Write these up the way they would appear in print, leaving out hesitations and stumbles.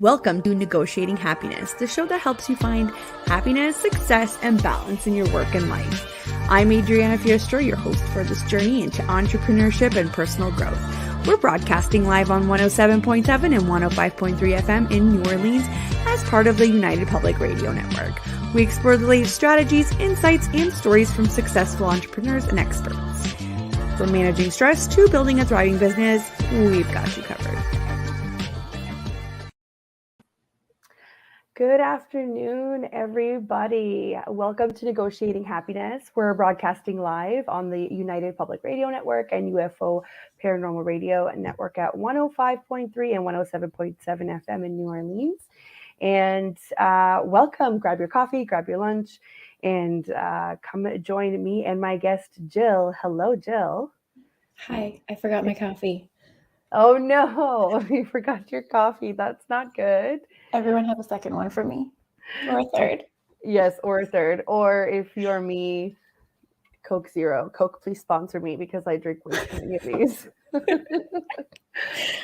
Welcome to Negotiating Happiness, the show that helps you find happiness, success, and balance in your work and life. I'm Adriana, your host for this journey into entrepreneurship and personal growth. We're broadcasting live on 107.7 and 105.3 FM in New Orleans as part of the United Public Radio Network. We explore the latest strategies, insights, and stories from successful entrepreneurs and experts. From managing stress to building a thriving business, we've got you covered. Good afternoon, everybody. Welcome to Negotiating Happiness. We're broadcasting live on the United Public Radio Network and UFO Paranormal Radio Network at 105.3 and 107.7 FM in New Orleans. And welcome. Grab your coffee, grab your lunch, and come join me and my guest, Jill. Hello, Jill. Hi, I forgot my coffee. Oh, no, you forgot your coffee. That's not good. Everyone have a second one for me, or a third. Yes, or a third. Or if you're me, Coke Zero. Coke, please sponsor me because I drink way too many of these.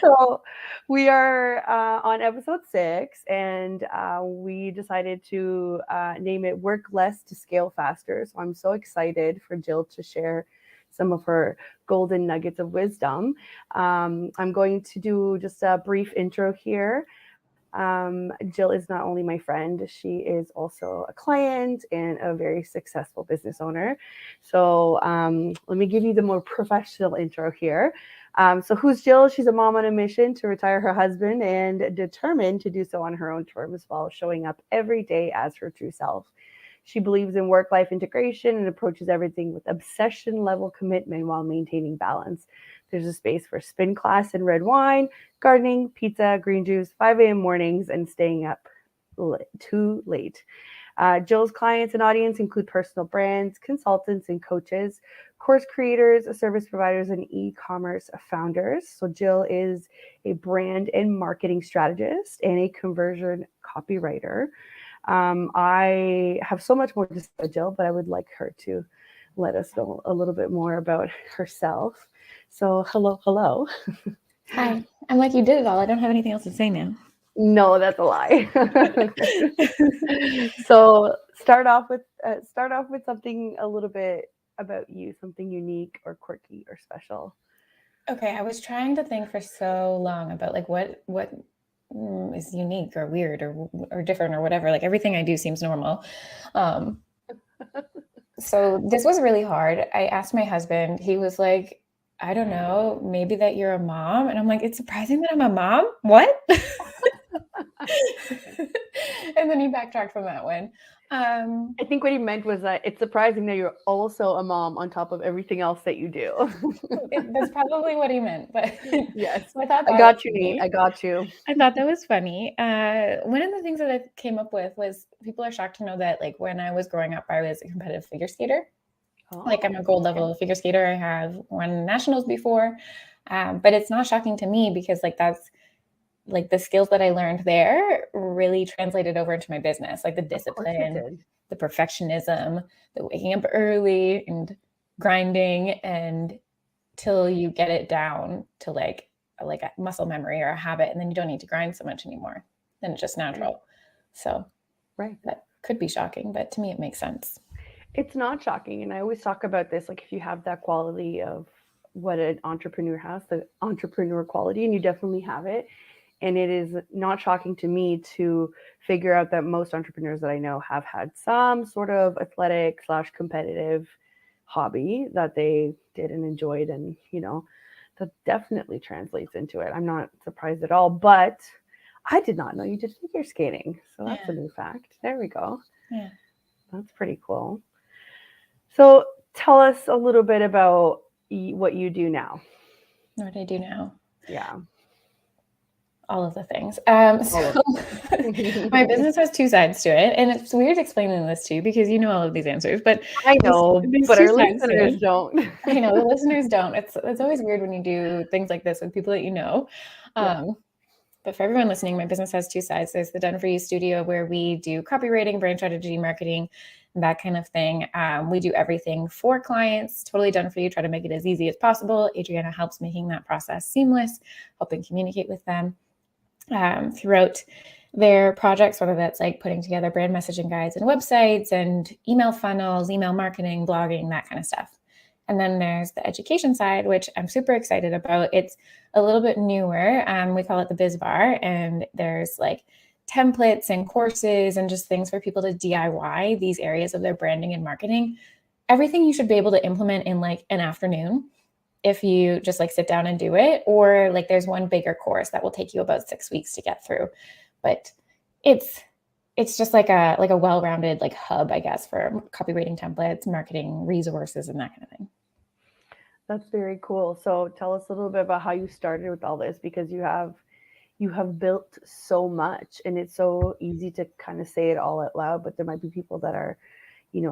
So we are on episode 6, and we decided to name it Work Less to Scale Faster. So I'm so excited for Jill to share some of her golden nuggets of wisdom. I'm going to do just a brief intro here. Jill is not only my friend, she is also a client and a very successful business owner. So let me give you the more professional intro here. So who's Jill? She's a mom on a mission to retire her husband and determined to do so on her own terms while showing up every day as her true self. She believes in work-life integration and approaches everything with obsession-level commitment while maintaining balance. There's a space for spin class and red wine, gardening, pizza, green juice, 5 a.m. mornings, and staying up too late. Jill's clients and audience include personal brands, consultants and coaches, course creators, service providers, and e-commerce founders. So Jill is a brand and marketing strategist and a conversion copywriter. I have so much more to say about Jill, but I would like her to let us know a little bit more about herself. So hello. Hi. I'm like, you did it all. I don't have anything else to say now. No, that's a lie. So start off with something a little bit about you, something unique or quirky or special. Okay, I was trying to think for so long about like what is unique or weird or different or whatever. Like everything I do seems normal. So this was really hard. I asked my husband. He was like, I don't know, maybe that you're a mom. And I'm like, it's surprising that I'm a mom? What? And then he backtracked from that one. I think what he meant was that it's surprising that you're also a mom on top of everything else that you do. That's probably what he meant. But yes, I thought I got you, Nate. I got you. I thought that was funny. One of the things that I came up with was people are shocked to know that like when I was growing up, I was a competitive figure skater. Like I'm a gold level figure skater. I have won nationals before, but it's not shocking to me because like that's like the skills that I learned there really translated over into my business, like the discipline, the perfectionism, the waking up early and grinding and till you get it down to like a muscle memory or a habit. And then you don't need to grind so much anymore. Then it's just natural. So that could be shocking, but to me, it makes sense. It's not shocking. And I always talk about this, like if you have that quality of what an entrepreneur has, the entrepreneur quality, and you definitely have it. And it is not shocking to me to figure out that most entrepreneurs that I know have had some sort of athletic / competitive hobby that they did and enjoyed. And, you know, that definitely translates into it. I'm not surprised at all, but I did not know you did figure skating. So that's a new fact. There we go. Yeah. That's pretty cool. So tell us a little bit about what you do now. What I do now? Yeah. All of the things. So my business has 2 sides to it. And it's weird explaining this to you because you know all of these answers. But I know, but our listeners don't. I know, the listeners don't. It's always weird when you do things like this with people that you know. But for everyone listening, my business has 2 sides. There's the Done For You studio where we do copywriting, brand strategy, marketing, that kind of thing. We do everything for clients, totally done for you, try to make it as easy as possible. Adriana helps making that process seamless, helping communicate with them. throughout their projects, whether that's like putting together brand messaging guides and websites and email funnels, email marketing, blogging, that kind of stuff. And then there's the education side, which I'm super excited about. It's a little bit newer. We call it the Biz Bar, and there's like templates and courses and just things for people to DIY these areas of their branding and marketing. Everything you should be able to implement in like an afternoon if you just like sit down and do it, or like there's one bigger course that will take you about 6 weeks to get through. But it's just like a well-rounded like hub, I guess, for copywriting templates, marketing resources, and that kind of thing. That's very cool. So tell us a little bit about how you started with all this, because you have built so much, and it's so easy to kind of say it all out loud, but there might be people that are,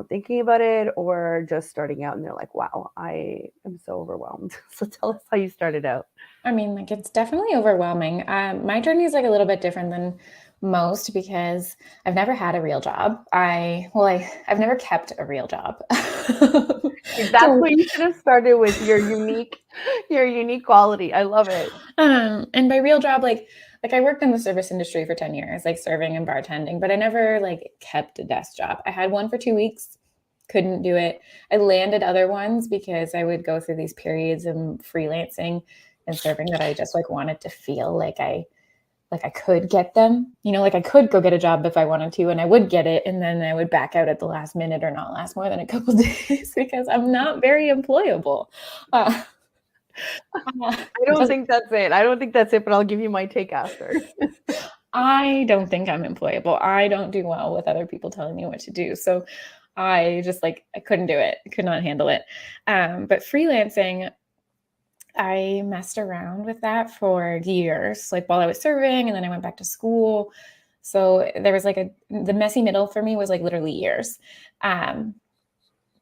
thinking about it or just starting out and they're like, wow, I am so overwhelmed. So tell us how you started out. I mean, like, it's definitely overwhelming. My journey is like a little bit different than most because I've never had a real job. I've never kept a real job. That's what you should have started with, your unique quality. I love it. And by real job, like I worked in the service industry for 10 years, like serving and bartending, but I never like kept a desk job. I had one for 2 weeks, couldn't do it. I landed other ones because I would go through these periods of freelancing and serving that I just like wanted to feel like I could get them, like I could go get a job if I wanted to, and I would get it. And then I would back out at the last minute or not last more than a couple of days because I'm not very employable. I don't think that's it. But I'll give you my take after. I don't think I'm employable. I don't do well with other people telling me what to do. So I just I couldn't do it. I could not handle it. But freelancing, I messed around with that for years, like while I was serving, and then I went back to school. So there was the messy middle for me was like literally years.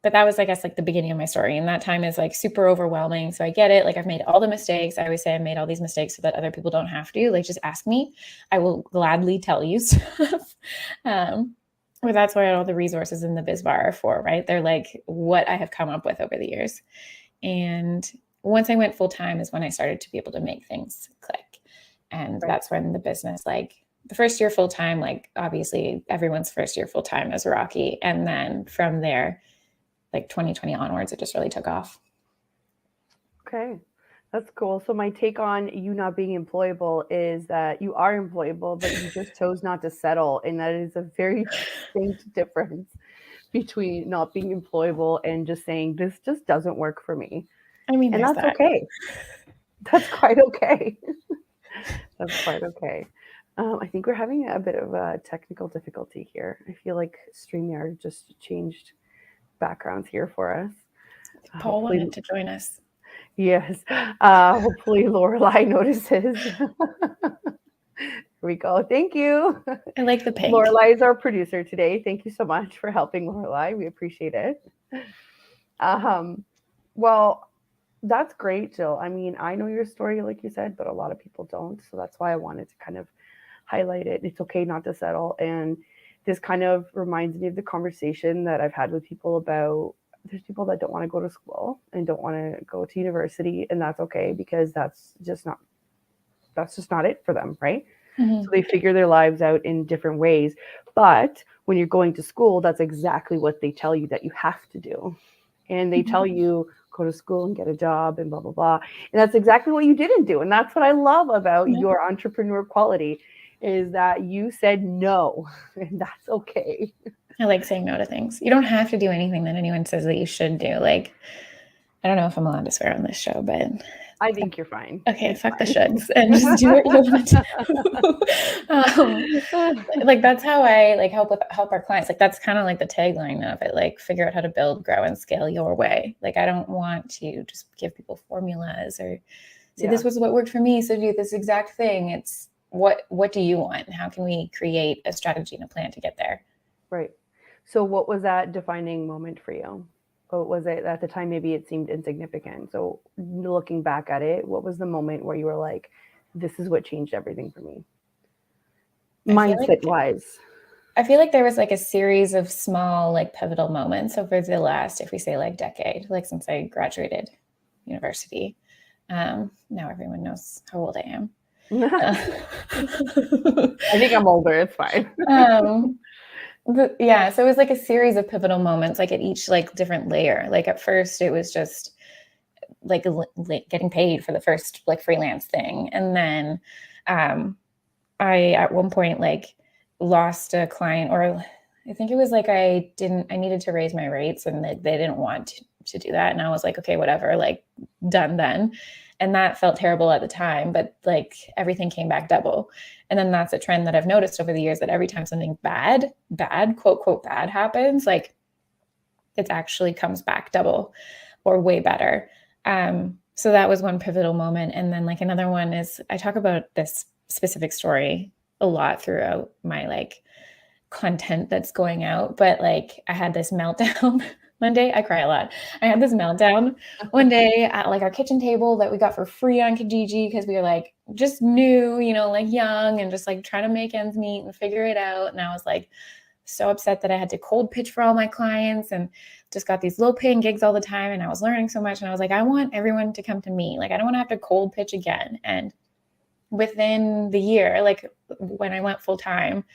But that was, I guess, like the beginning of my story. And that time is like super overwhelming. So I get it. Like I've made all the mistakes. I always say I made all these mistakes so that other people don't have to. Like just ask me. I will gladly tell you stuff. But that's what all the resources in the Biz Bar are for, right? They're like what I have come up with over the years. And once I went full time is when I started to be able to make things click. And that's when the business, like the first year full time, like obviously everyone's first year full time is rocky. And then from there, like 2020 onwards, it just really took off. Okay, that's cool. So my take on you not being employable is that you are employable, but you just chose not to settle. And that is a very distinct difference between not being employable and just saying, this just doesn't work for me. I mean, and that's okay. That's quite okay. That's quite okay. I think we're having a bit of a technical difficulty here. I feel like StreamYard just changed backgrounds here for us. Paul wanted to join us. Yes. Hopefully Lorelai notices. Here we go. Thank you. I like the pink. Lorelai is our producer today. Thank you so much for helping, Lorelai. We appreciate it. Well, that's great, Jill. I mean, I know your story, like you said, but a lot of people don't. So that's why I wanted to kind of highlight it. It's okay not to settle. And this kind of reminds me of the conversation that I've had with people about there's people that don't want to go to school and don't want to go to university, and that's okay because that's just not it for them, right? Mm-hmm. So they figure their lives out in different ways. But when you're going to school, that's exactly what they tell you that you have to do. And they tell you go to school and get a job and blah, blah, blah. And that's exactly what you didn't do. And that's what I love about your entrepreneur quality is that you said no, and that's okay. I like saying no to things. You don't have to do anything that anyone says that you should do. Like, I don't know if I'm allowed to swear on this show, but I think you're fine. Okay, it's fuck fine. The shoulds and just do what you want to do. Like that's how I like help our clients. Like that's kind of like the tagline of it. Like figure out how to build, grow, and scale your way. Like I don't want to just give people formulas or say this was what worked for me, so do this exact thing. It's what do you want, and how can we create a strategy and a plan to get there? Right. So what was that defining moment for you? What was it at the time? Maybe it seemed insignificant. So looking back at it, what was the moment where you were like, this is what changed everything for me? Mindset wise. I feel like there was like a series of small, like pivotal moments over the last, if we say like decade, like since I graduated university. Now everyone knows how old I am. I think I'm older. It's fine. Yeah, so it was like a series of pivotal moments, like at each like different layer. Like at first it was just like getting paid for the first like freelance thing. And then I at one point like lost a client, or I think it was like I needed to raise my rates and they didn't want to do that. And I was like, okay, whatever, like done then. And that felt terrible at the time, but like everything came back double. And then that's a trend that I've noticed over the years, that every time something bad, quote, quote, bad happens, like it actually comes back double or way better. So that was one pivotal moment. And then like another one is, I talk about this specific story a lot throughout my like content that's going out, but like I had this meltdown one day. I cry a lot. I had this meltdown one day at like our kitchen table that we got for free on Kijiji, because we were like just new, you know, like young and just like trying to make ends meet and figure it out. And I was like so upset that I had to cold pitch for all my clients and just got these low paying gigs all the time. And I was learning so much. And I was like, I want everyone to come to me. Like, I don't want to have to cold pitch again. And within the year, like when I went full time,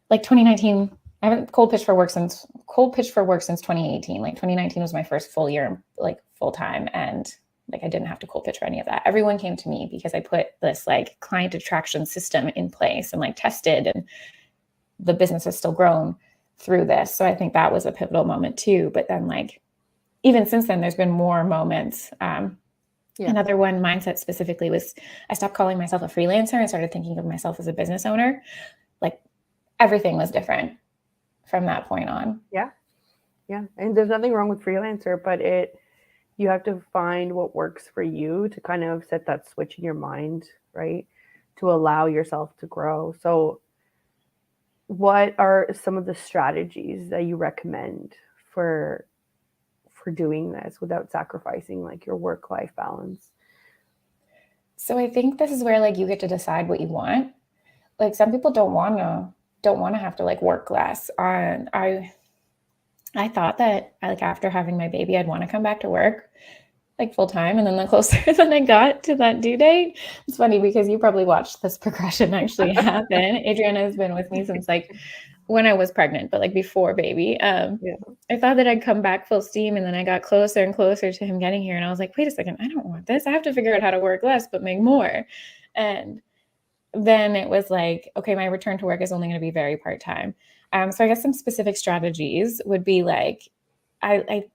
like 2019, I haven't cold pitched for work since 2018. Like 2019 was my first full year, like full time. And like, I didn't have to cold pitch for any of that. Everyone came to me because I put this like client attraction system in place and like tested, and the business has still grown through this. So I think that was a pivotal moment too. But then like, even since then, there's been more moments. Another one, mindset specifically, was I stopped calling myself a freelancer and started thinking of myself as a business owner. Like everything was different from that point on. Yeah. And there's nothing wrong with freelancer, but you have to find what works for you to kind of set that switch in your mind, right? To allow yourself to grow. So what are some of the strategies that you recommend for doing this without sacrificing like your work-life balance? So I think this is where like you get to decide what you want. Like some people don't want to have to like work less. I thought that like after having my baby, I'd want to come back to work like full time. And then the closer that I got to that due date, it's funny because you probably watched this progression actually happen. Adriana has been with me since like when I was pregnant, but like before baby. I thought that I'd come back full steam, and then I got closer and closer to him getting here. And I was like, wait a second, I don't want this. I have to figure out how to work less, but make more. And then it was like, okay, my return to work is only going to be very part-time. So I guess some specific strategies would be like, I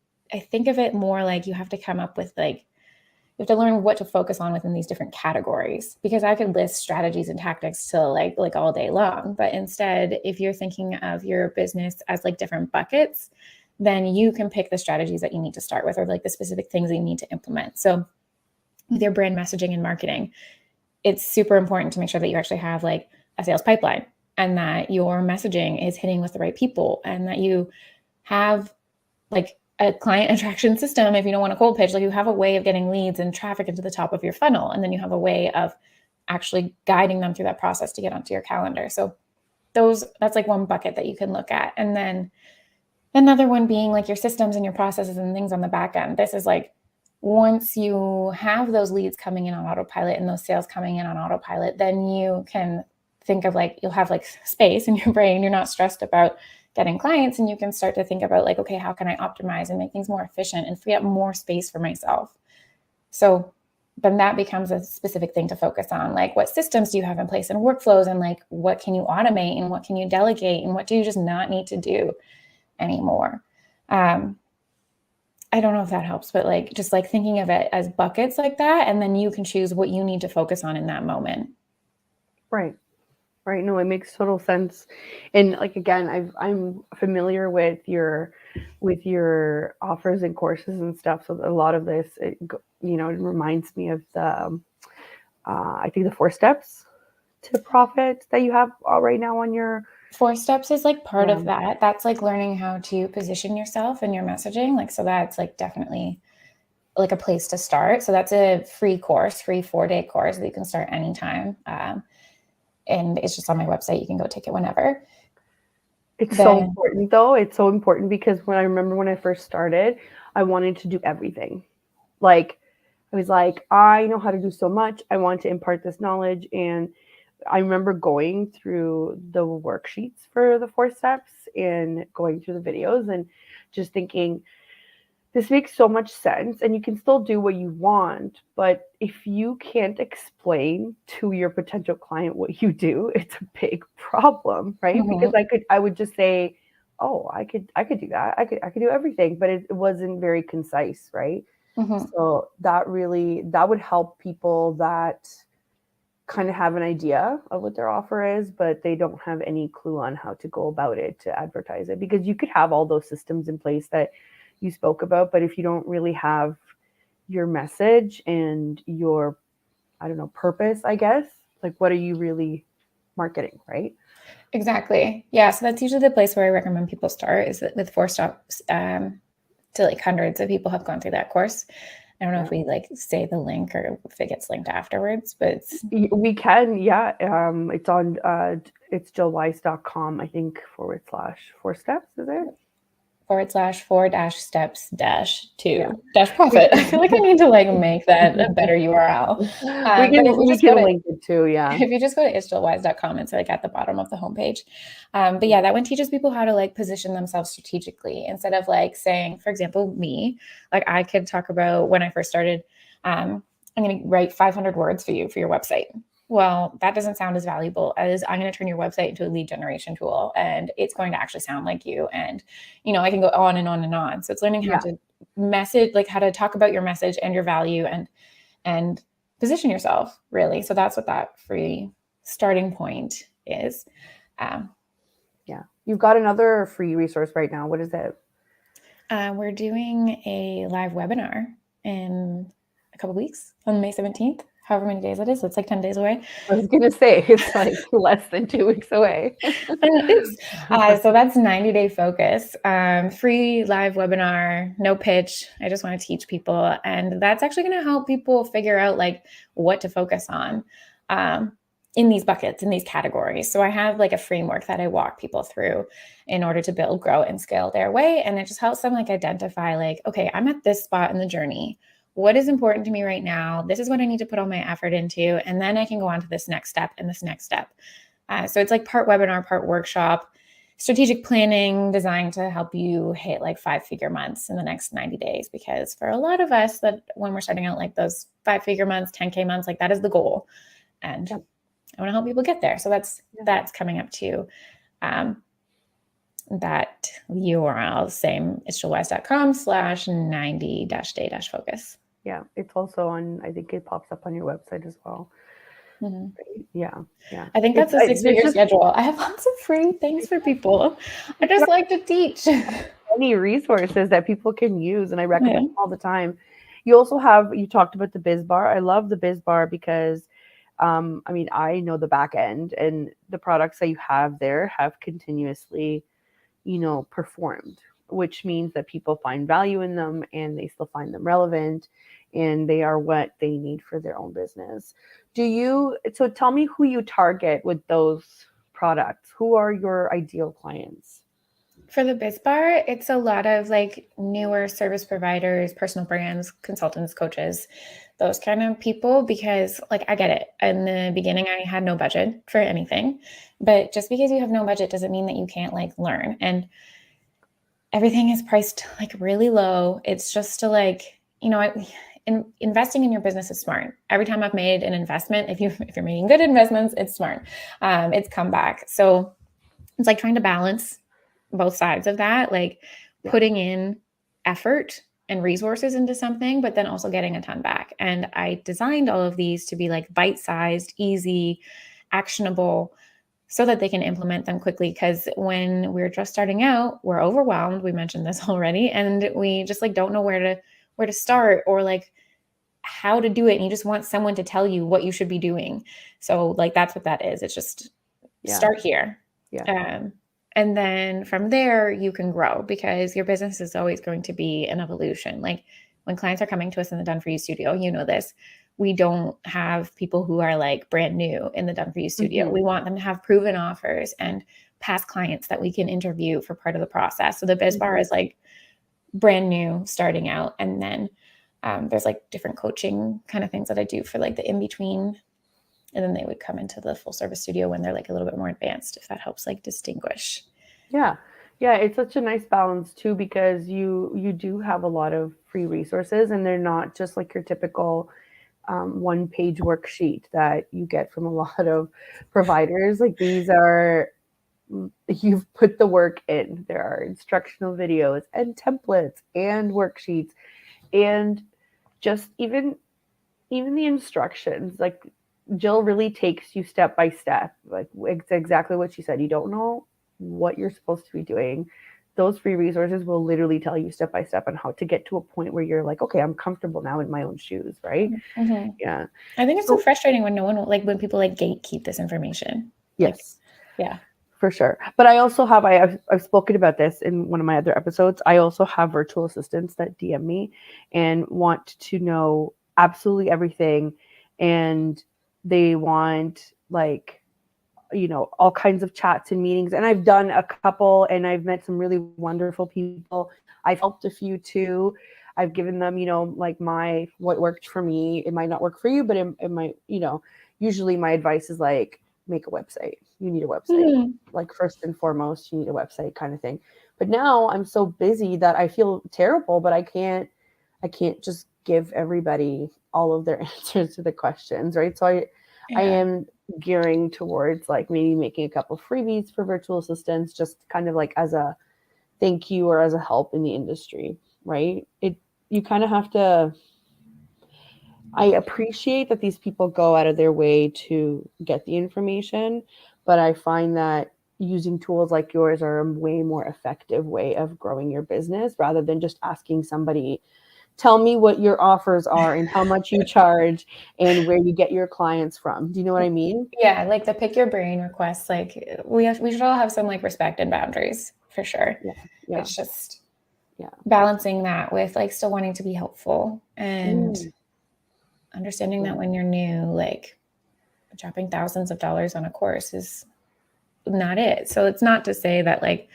think of it more like you have to come up with like, you have to learn what to focus on within these different categories, because I could list strategies and tactics till like all day long. But instead, if you're thinking of your business as like different buckets, then you can pick the strategies that you need to start with, or like the specific things that you need to implement. So with your brand messaging and marketing, it's super important to make sure that you actually have like a sales pipeline, and that your messaging is hitting with the right people, and that you have like a client attraction system. If you don't want to cold pitch, like you have a way of getting leads and traffic into the top of your funnel. And then you have a way of actually guiding them through that process to get onto your calendar. So that's like one bucket that you can look at. And then another one being like your systems and your processes and things on the back end. This is like, once you have those leads coming in on autopilot and those sales coming in on autopilot, then you can think of like, you'll have like space in your brain. You're not stressed about getting clients, and you can start to think about like, okay, how can I optimize and make things more efficient and free up more space for myself? So then that becomes a specific thing to focus on. Like, what systems do you have in place and workflows, and like, what can you automate and what can you delegate and what do you just not need to do anymore? I don't know if that helps, but like, just like thinking of it as buckets like that. And then you can choose what you need to focus on in that moment. Right. No, it makes total sense. And like, again, I'm familiar with your offers and courses and stuff. So a lot of this, it reminds me of the, I think the 4 steps to profit that you have right now on your 4 steps is like part of that. That's like learning how to position yourself and your messaging. Like, so that's like definitely like a place to start. So that's a free 4-day course that you can start anytime. And it's just on my website. You can go take it whenever. It's so important though. It's so important because when I remember when I first started, I wanted to do everything. Like I was like, I know how to do so much. I want to impart this knowledge. And I remember going through the worksheets for the 4 steps and going through the videos and just thinking, this makes so much sense. And you can still do what you want. But if you can't explain to your potential client what you do, it's a big problem, right? Because I would just say, oh, I could do that. I could do everything, but it wasn't very concise, right? So that would help people that kind of have an idea of what their offer is, but they don't have any clue on how to go about it to advertise it. Because you could have all those systems in place that you spoke about, but if you don't really have your message and your, I don't know, purpose, I guess, like what are you really marketing, right? Exactly. Yeah. So that's usually the place where I recommend people start, is with 4 steps. To like hundreds of people have gone through that course. I don't know if we like say the link or if it gets linked afterwards, but we can. Yeah. It's on, it's jillwise.com, I think, /4 steps, is it? /4-steps-2-profit. I feel like I need to like make that a better URL. We can link it too. Yeah. If you just go to it'sjillwise.com, it's like at the bottom of the homepage. But yeah, that one teaches people how to like position themselves strategically instead of like saying, for example, me, like I could talk about when I first started, I'm going to write 500 words for you for your website. Well, that doesn't sound as valuable as I'm going to turn your website into a lead generation tool, and it's going to actually sound like you. And, you know, I can go on and on and on. So it's learning how to message, like how to talk about your message and your value and position yourself, really. So that's what that free starting point is. Yeah. You've got another free resource right now. What is it? We're doing a live webinar in a couple of weeks on May 17th. However many days it is. It's like 10 days away. I was going to say it's like less than 2 weeks away. So that's 90-day focus, free live webinar, no pitch. I just want to teach people. And that's actually going to help people figure out like what to focus on in these buckets, in these categories. So I have like a framework that I walk people through in order to build, grow, and scale their way. And it just helps them like identify like, okay, I'm at this spot in the journey. What is important to me right now? This is what I need to put all my effort into. And then I can go on to this next step and this next step. So it's like part webinar, part workshop, strategic planning designed to help you hit like 5-figure months in the next 90 days. Because for a lot of us, that when we're starting out like those 5-figure months, 10K months, like that is the goal. And I want to help people get there. So that's coming up too. That URL, same, it'sjillwise.com /90-day-focus. Yeah, it's also on, I think it pops up on your website as well. Yeah. I think that's a 6-figure schedule. I have lots of free things for people. I just like to teach. Many resources that people can use, and I recommend all the time. You also have, you talked about the biz bar. I love the biz bar because, I mean, I know the back end, and the products that you have there have continuously, you know, performed, which means that people find value in them and they still find them relevant and they are what they need for their own business. So tell me who you target with those products. Who are your ideal clients? For the biz bar, it's a lot of like newer service providers, personal brands, consultants, coaches, those kind of people, because like I get it. In the beginning, I had no budget for anything, but just because you have no budget doesn't mean that you can't like learn. And everything is priced like really low. It's just to like, you know, investing in your business is smart. Every time I've made an investment, if you're making good investments, it's smart. It's come back. So it's like trying to balance both sides of that, like putting in effort and resources into something, but then also getting a ton back. And I designed all of these to be like bite-sized, easy, actionable, so that they can implement them quickly. Because when we're just starting out, we're overwhelmed. We mentioned this already, and we just like don't know where to start or like how to do it. And you just want someone to tell you what you should be doing. So like that's what that is. It's just start here. And then from there, you can grow, because your business is always going to be an evolution. Like when clients are coming to us in the Done For You studio, you know this, we don't have people who are like brand new in the Done For You studio. We want them to have proven offers and past clients that we can interview for part of the process. So the biz bar is like brand new, starting out. And then There's like different coaching kind of things that I do for like the in-between. And then they would come into the full service studio when they're like a little bit more advanced, if that helps like distinguish. Yeah. Yeah, it's such a nice balance too, because you do have a lot of free resources, and they're not just like your typical one-page worksheet that you get from a lot of providers. Like these are, you've put the work in. There are instructional videos and templates and worksheets, and just even the instructions. Like Jill really takes you step by step. Like it's exactly what she said. You don't know what you're supposed to be doing. Those free resources will literally tell you step by step on how to get to a point where you're like, okay, I'm comfortable now in my own shoes, right? Mm-hmm. Yeah. I think it's so frustrating when no one, like when people like gatekeep this information. Yes. Like, yeah. For sure. But I also have, I've spoken about this in one of my other episodes. I also have virtual assistants that DM me and want to know absolutely everything. And they want like, all kinds of chats and meetings. And I've done a couple, and I've met some really wonderful people. I've helped a few too. I've given them, like what worked for me. It might not work for you, but it might, usually my advice is like, make a website. You need a website. Mm-hmm. Like first and foremost, you need a website kind of thing. But now I'm so busy that I feel terrible, but I can't just give everybody all of their answers to the questions, right? So I am gearing towards like maybe making a couple freebies for virtual assistants, just kind of like as a thank you or as a help in the industry, right? You kind of have to, I appreciate that these people go out of their way to get the information, but I find that using tools like yours are a way more effective way of growing your business rather than just asking somebody, tell me what your offers are and how much you charge and where you get your clients from. Do you know what I mean? Yeah, like the pick your brain requests, like we should all have some like respect and boundaries for sure. Yeah. It's just balancing that with like still wanting to be helpful and understanding that when you're new, like dropping thousands of dollars on a course is not it. So it's not to say that like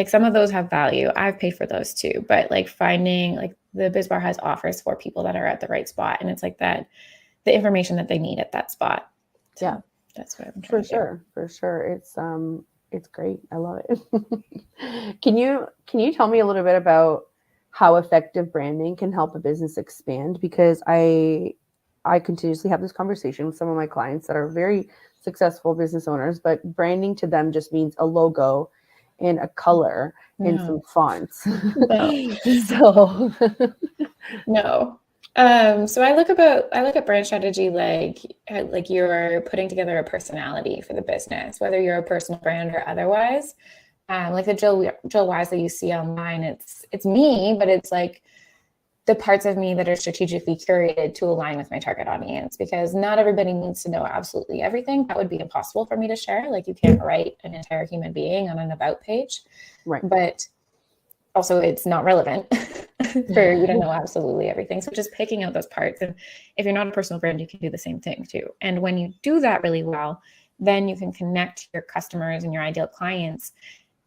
some of those have value. I've paid for those too, but like finding like the BizBar has offers for people that are at the right spot, and it's like that the information that they need at that spot. So that's what I'm trying to do. For sure. It's great. I love it. Can you tell me a little bit about how effective branding can help a business expand? Because I continuously have this conversation with some of my clients that are very successful business owners, but branding to them just means a logo and a color and some fonts. No. No. So I look at brand strategy like you're putting together a personality for the business, whether you're a personal brand or otherwise. Like the Jill Wise that you see online, it's me, but it's like the parts of me that are strategically curated to align with my target audience, because not everybody needs to know absolutely everything. That would be impossible for me to share. Like you can't write an entire human being on an about page, right? But also it's not relevant for you to know absolutely everything. So just picking out those parts. And if you're not a personal brand, you can do the same thing too. And when you do that really well, then you can connect your customers and your ideal clients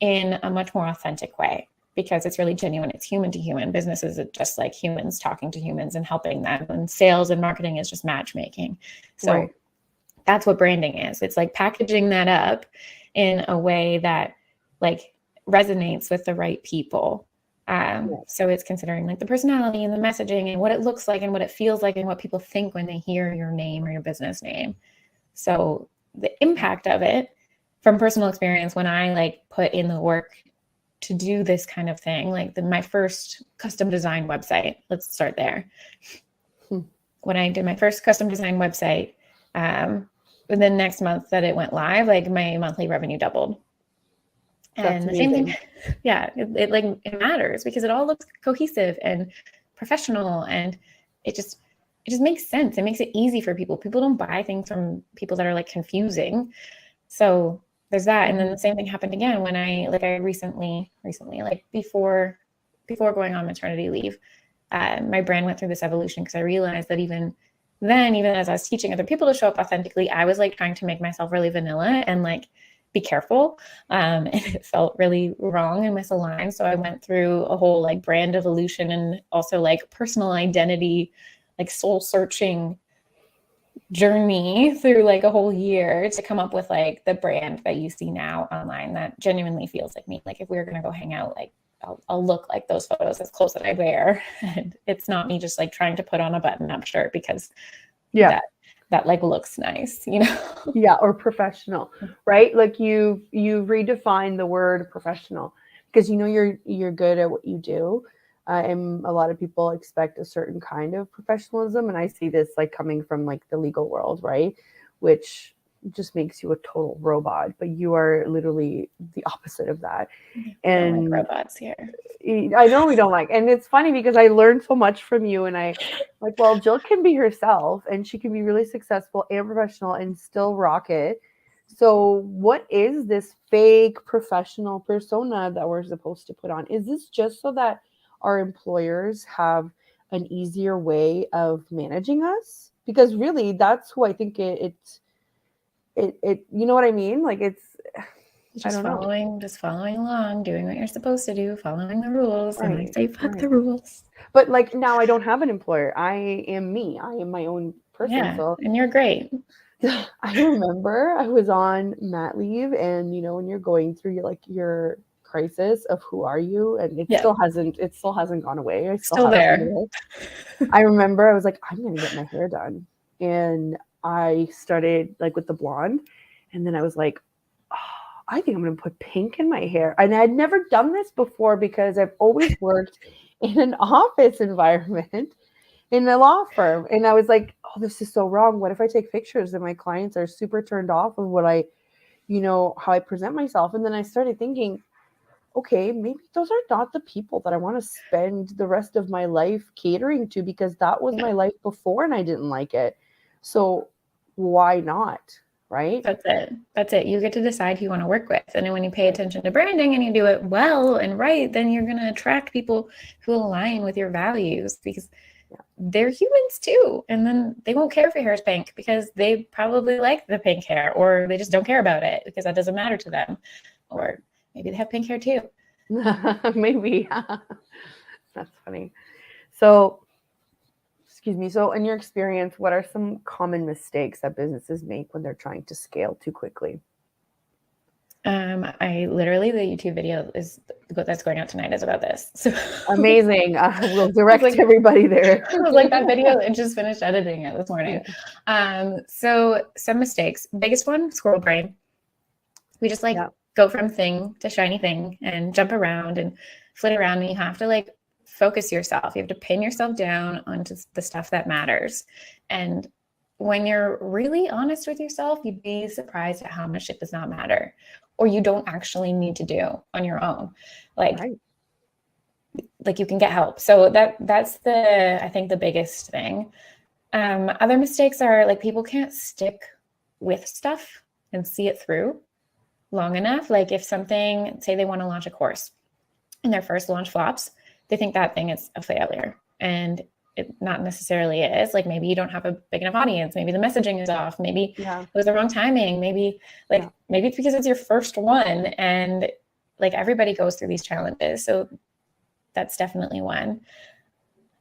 in a much more authentic way, because it's really genuine. It's human to human. Businesses are just like humans talking to humans and helping them. And sales and marketing is just matchmaking. So that's what branding is. It's like packaging that up in a way that like resonates with the right people. So it's considering like the personality and the messaging and what it looks like and what it feels like and what people think when they hear your name or your business name. So the impact of it from personal experience, when I like put in the work to do this kind of thing, like my first custom design website, let's start there. When I did my first custom design website, the next month that it went live, like my monthly revenue doubled. And the same thing, it matters because it all looks cohesive and professional, and it just makes sense. It makes it easy for people. People don't buy things from people that are like confusing. So there's that. And then the same thing happened again when I recently, like before going on maternity leave, my brand went through this evolution, because I realized that even as I was teaching other people to show up authentically, I was like trying to make myself really vanilla and like be careful. And it felt really wrong and misaligned. So I went through a whole like brand evolution and also like personal identity, like soul searching journey through like a whole year to come up with like the brand that you see now online that genuinely feels like me. Like if we were going to go hang out, like I'll look like those photos, as close that I wear. And it's not me just like trying to put on a button up shirt because that like looks nice, you know? Yeah. Or professional, right? Like you redefine the word professional because, you know, you're good at what you do. And a lot of people expect a certain kind of professionalism. And I see this like coming from like the legal world, right? Which just makes you a total robot, but you are literally the opposite of that. We don't like robots here. I know we don't like, and it's funny because I learned so much from you, and I like, well, Jill can be herself and she can be really successful and professional and still rock it. So what is this fake professional persona that we're supposed to put on? Is this just so that our employers have an easier way of managing us? Because really that's who I think it you know what I mean? Like it's just following along, doing what you're supposed to do, following the rules. Right, and I say, fuck the rules. But like now I don't have an employer. I am me. I am my own person. Yeah, so. And you're great. I remember I was on mat leave, and you know, when you're going through your crisis of who are you, and it still hasn't gone away. I still there. I remember I was like, I'm gonna get my hair done. And I started like with the blonde, and then I was like, oh, I think I'm going to put pink in my hair. And I'd never done this before because I've always worked in an office environment in a law firm. And I was like, oh, this is so wrong. What if I take pictures and my clients are super turned off of what how I present myself? And then I started thinking, okay, maybe those are not the people that I want to spend the rest of my life catering to, because that was my life before and I didn't like it. So why not? Right? That's it. You get to decide who you want to work with. And then when you pay attention to branding and you do it well and right, then you're going to attract people who align with your values, because they're humans too. And then they won't care if your hair is pink because they probably like the pink hair, or they just don't care about it because that doesn't matter to them. Or maybe they have pink hair too. Maybe. That's funny. So, excuse me. So in your experience, what are some common mistakes that businesses make when they're trying to scale too quickly? I literally, the YouTube video that's going out tonight is about this. So amazing. We'll direct everybody there. I was like, that video, it just finished editing it this morning. So some mistakes. Biggest one, squirrel brain. We just go from thing to shiny thing and jump around and flit around, and you have to focus yourself. You have to pin yourself down onto the stuff that matters. And when you're really honest with yourself, you'd be surprised at how much it does not matter, or you don't actually need to do on your own. Like you can get help. So that's I think the biggest thing. Other mistakes are people can't stick with stuff and see it through long enough. Like if something, say they want to launch a course and their first launch flops, they think that thing is a failure, and it not necessarily is. Like maybe you don't have a big enough audience. Maybe the messaging is off. Maybe it was the wrong timing. Maybe maybe it's because it's your first one, and everybody goes through these challenges. So that's definitely one.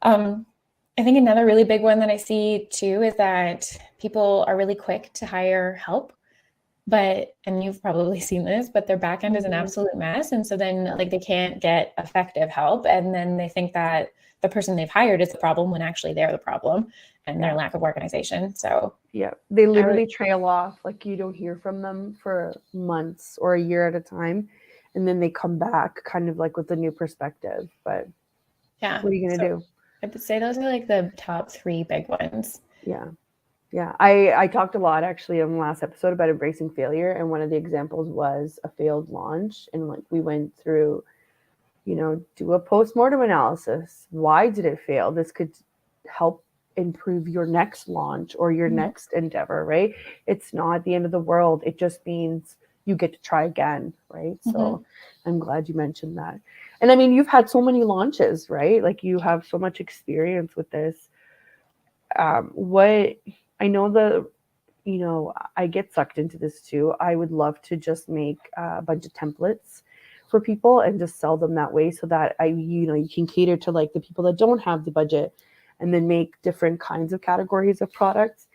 I think another really big one that I see too is that people are really quick to hire help, and you've probably seen this, but their back end is an absolute mess. And so then they can't get effective help. And then they think that the person they've hired is the problem when actually they're the problem and their lack of organization. So they literally trail off. You don't hear from them for months or a year at a time. And then they come back kind of with a new perspective. But what are you going to do? I would say those are the top 3 big ones. Yeah. I talked a lot actually on the last episode about embracing failure. And one of the examples was a failed launch. And we went through, do a postmortem analysis. Why did it fail? This could help improve your next launch or your next endeavor, right? It's not the end of the world. It just means you get to try again, right? So I'm glad you mentioned that. And I mean, you've had so many launches, right? You have so much experience with this. I know I get sucked into this too. I would love to just make a bunch of templates for people and just sell them that way, so that you can cater to like the people that don't have the budget, and then make different kinds of categories of products.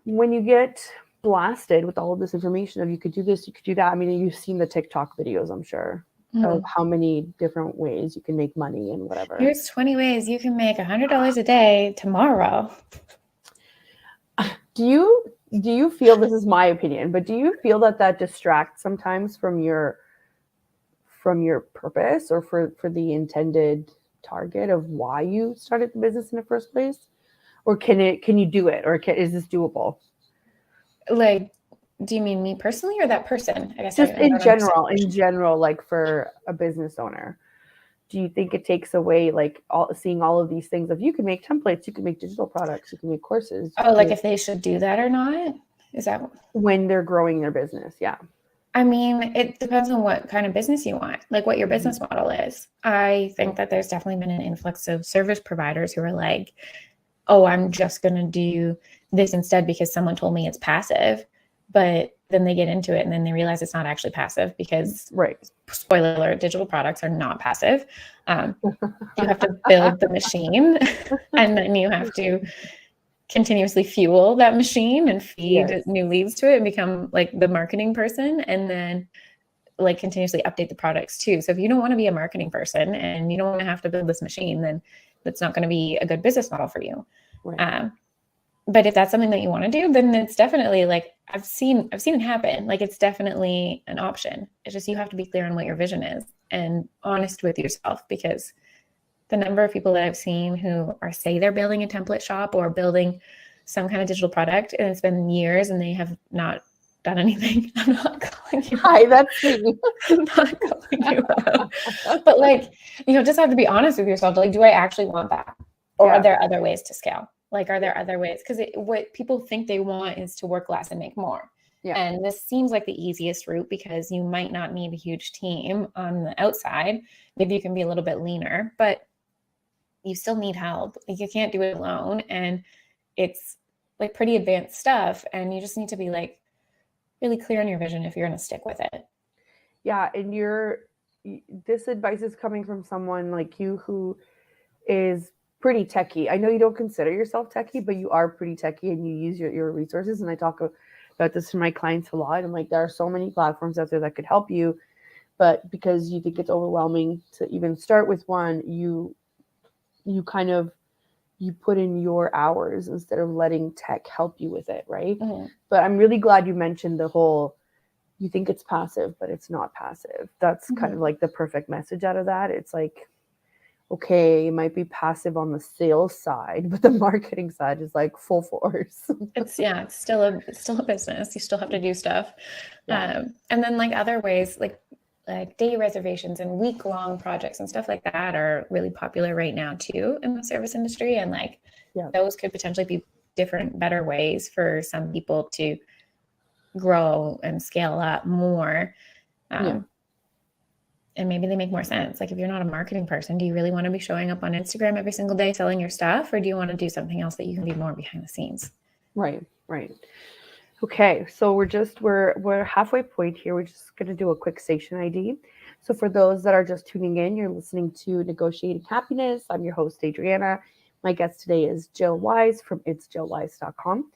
When you get blasted with all of this information of you could do this, you could do that. I mean, you've seen the TikTok videos, I'm sure, of how many different ways you can make money and whatever. Here's 20 ways you can make $100 a day tomorrow. Do you feel, this is my opinion, but do you feel that distracts sometimes from your purpose, or for the intended target of why you started the business in the first place? Or can you do it, or is this doable? Like, do you mean me personally or that person? I guess just in general, like for a business owner, do you think it takes away like seeing all of these things of you can make templates, you can make digital products, you can make courses? Oh, like if they should do that or not? Is that when they're growing their business? Yeah. I mean, it depends on what kind of business you want, like what your business model is. I think that there's definitely been an influx of service providers who are like, oh, I'm just going to do this instead because someone told me it's passive. But then they get into it and then they realize it's not actually passive because, spoiler alert, digital products are not passive. You have to build the machine and then you have to continuously fuel that machine and feed new leads to it and become like the marketing person, and then like continuously update the products too. So if you don't want to be a marketing person and you don't want to have to build this machine, then that's not going to be a good business model for you. But if that's something that you want to do, then it's definitely like I've seen it happen. Like it's definitely an option. It's just you have to be clear on what your vision is and honest with yourself, because the number of people that I've seen who say they're building a template shop or building some kind of digital product, and it's been years and they have not done anything. I'm not calling you. Hi, that's me. I'm not calling you out. But like, just have to be honest with yourself. Like, do I actually want that? Or are there other ways to scale? Like, are there other ways? Because what people think they want is to work less and make more. Yeah. And this seems like the easiest route because you might not need a huge team on the outside. Maybe you can be a little bit leaner, but you still need help. Like, you can't do it alone. And it's like pretty advanced stuff. And you just need to be like really clear on your vision if you're going to stick with it. Yeah. And this advice is coming from someone like you who is pretty techie. I know you don't consider yourself techie, but you are pretty techie and you use your resources. And I talk about this to my clients a lot. I'm like, there are so many platforms out there that could help you, but because you think it's overwhelming to even start with one, you put in your hours instead of letting tech help you with it. Right. Mm-hmm. But I'm really glad you mentioned you think it's passive, but it's not passive. That's kind of like the perfect message out of that. It's like, okay, it might be passive on the sales side, but the marketing side is like full force. It's still a business. You still have to do stuff. Yeah. And then like other ways, like day reservations and week-long projects and stuff like that are really popular right now too in the service industry. And like those could potentially be different, better ways for some people to grow and scale up more. And maybe they make more sense. Like if you're not a marketing person, do you really want to be showing up on Instagram every single day selling your stuff? Or do you want to do something else that you can be more behind the scenes? Right. Okay. So we're halfway point here. We're just going to do a quick station ID. So for those that are just tuning in, you're listening to Negotiating Happiness. I'm your host, Adriana. My guest today is Jill Wise from itsjillwise.com.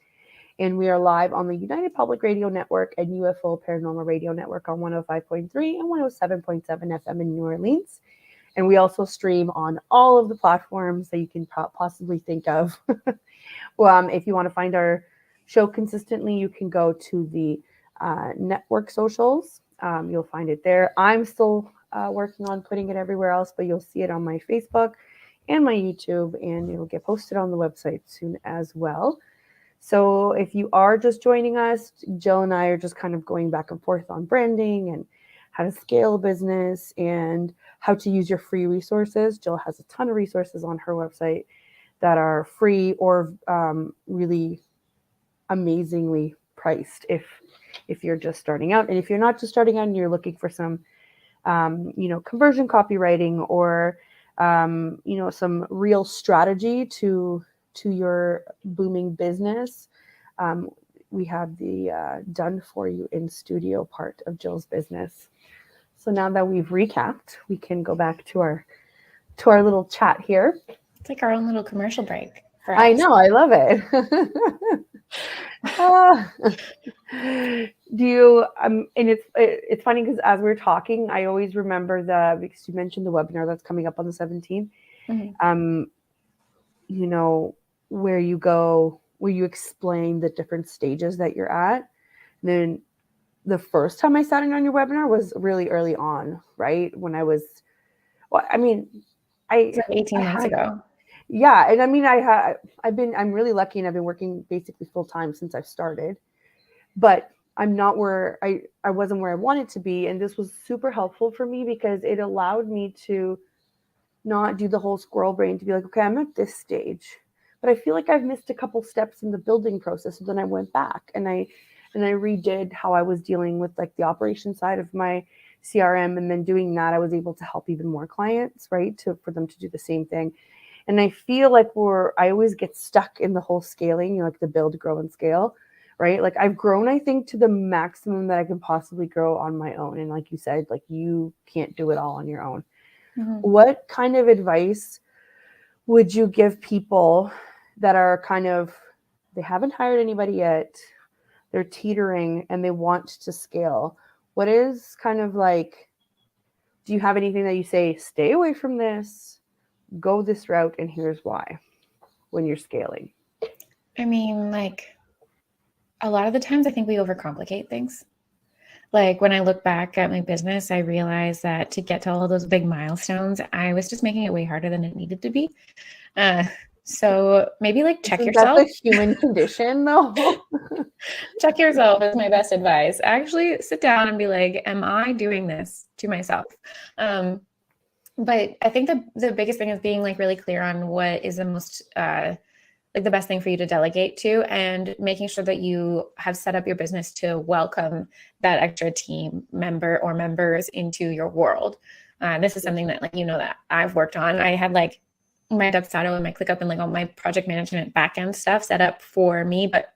And we are live on the United Public Radio Network and UFO Paranormal Radio Network on 105.3 and 107.7 FM in New Orleans. And we also stream on all of the platforms that you can possibly think of. If you want to find our show consistently, you can go to the network socials. You'll find it there. I'm still working on putting it everywhere else, but you'll see it on my Facebook and my YouTube, and it'll get posted on the website soon as well. So if you are just joining us, Jill and I are just kind of going back and forth on branding and how to scale a business and how to use your free resources. Jill has a ton of resources on her website that are free or really amazingly priced if you're just starting out. And if you're not just starting out and you're looking for some, conversion copywriting or, some real strategy to to your booming business, we have the done for you in studio part of Jill's business. So now that we've recapped, we can go back to our little chat here. It's like our own little commercial break for us. I know, I love it. Do you and it's funny because as we're talking, I always remember because you mentioned the webinar that's coming up on the 17th. Mm-hmm. You know, where you explain the different stages that you're at. And then the first time I sat in on your webinar was really early on, right? When I was, well, I mean, it's like 18 months ago. Yeah. And I mean, I'm really lucky and I've been working basically full time since I've started, but I'm not where I wasn't where I wanted to be. And this was super helpful for me because it allowed me to not do the whole squirrel brain, to be like, okay, I'm at this stage, but I feel like I've missed a couple steps in the building process. So then I went back and I redid how I was dealing with like the operation side of my CRM. And then doing that, I was able to help even more clients, right? For them to do the same thing. And I feel like I always get stuck in the whole scaling, you know, like the build, grow, and scale, right? Like I've grown, I think, to the maximum that I can possibly grow on my own. And like you said, like you can't do it all on your own. Mm-hmm. What kind of advice would you give people that are they haven't hired anybody yet, they're teetering and they want to scale? What is kind of like, do you have anything that you say, stay away from this, go this route, and here's why, when you're scaling? I mean, like a lot of the times I think we overcomplicate things. Like when I look back at my business, I realized that to get to all of those big milestones, I was just making it way harder than it needed to be. So maybe like check yourself. That's a human condition though. Check yourself is my best advice. Actually sit down and be like, am I doing this to myself? But I think the biggest thing is being like really clear on what is the most like the best thing for you to delegate to, and making sure that you have set up your business to welcome that extra team member or members into your world. This is something that, like, you know, that I've worked on. I had like my Dubsado and my ClickUp and like all my project management backend stuff set up for me, but